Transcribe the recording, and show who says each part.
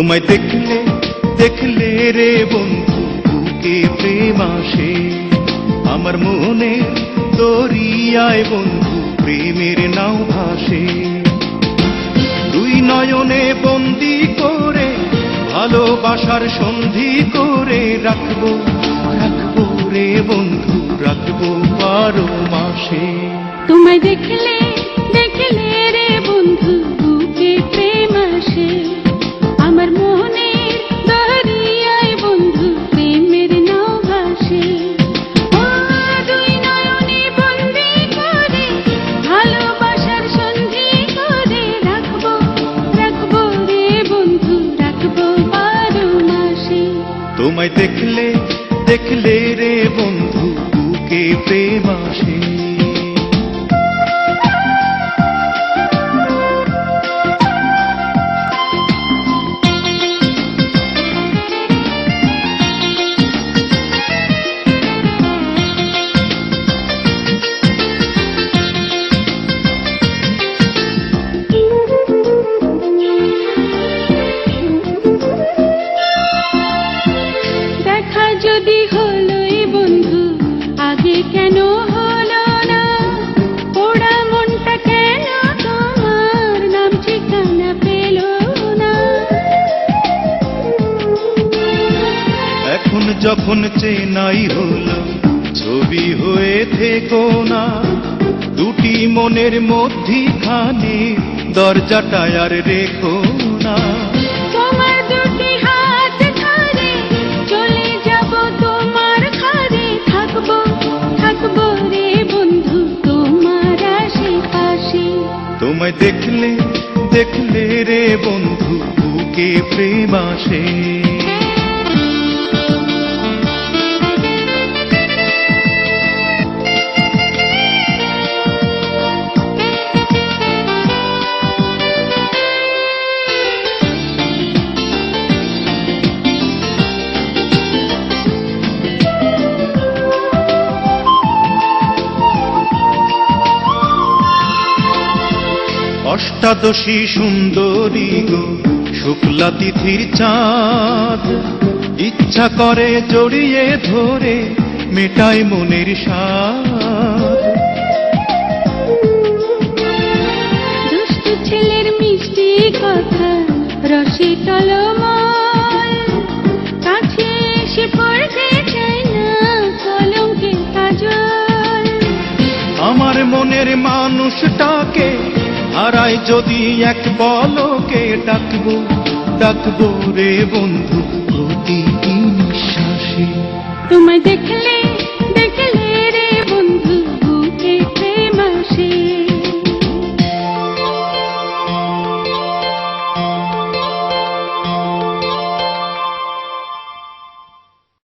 Speaker 1: তোমায় দেখলে দেখলে রে বন্ধু বুকে প্রেম আসে আমার মনে দরিয়ায় বন্ধু প্রেমের নাও ভাসে দুই নয়নে বন্দি করে ভালোবাসার সন্ধি করে রাখবো রাখবো রে বন্ধু রাখবো 12 মাসে
Speaker 2: তোমায় দেখলে দেখলে রে বন্ধু বুকে প্রেম আসে আমার মনের দরিয়ায় বন্ধু প্রেমের নাও ভাসে ও দুই নয়নে বন্দি করে ভালোবাসার সন্ধি করে রাখবো রাখবো রে বন্ধু রাখবো 12 মাসে
Speaker 1: তোমায় দেখলে দেখলে রে বন্ধু বুকে প্রেম আসে
Speaker 2: দেখা যদি হলোই বন্ধু আগে কেন হলো না পোড়া মনটা কেন তোমার নাম ঠিকানা পেল না
Speaker 1: এখন যখন চেনাই হলো ছবি হয়ে থেকো না দুটি মনের মধ্যিখানে দরজাটা আর রেখো না
Speaker 2: তোমার দুটি হাত ধরে চলে যাব তোমার ঘরে থাকবো থাকবো রে বন্ধু তোমার আশেপাশে
Speaker 1: তোমায় দেখলে দেখলে রে বন্ধু বুকে প্রেম আসে অষ্টাদশী সুন্দরী গো শুক্লা তিথির চাঁদ ইচ্ছা করে জড়িয়ে ধরে মেটায় মনের স্বাদ
Speaker 2: দুষ্টু ছেলের মিষ্টি কথা রসে টলমল কাছে এসে পড়তে চায় না কলঙ্কে কাজল
Speaker 1: আমার মনের মানুষটাকে হারাই যদি এক পলকে ডাকবো ডাকবো রে বন্ধু প্রতিটি নিঃশ্বাসে
Speaker 2: তোমায় দেখলে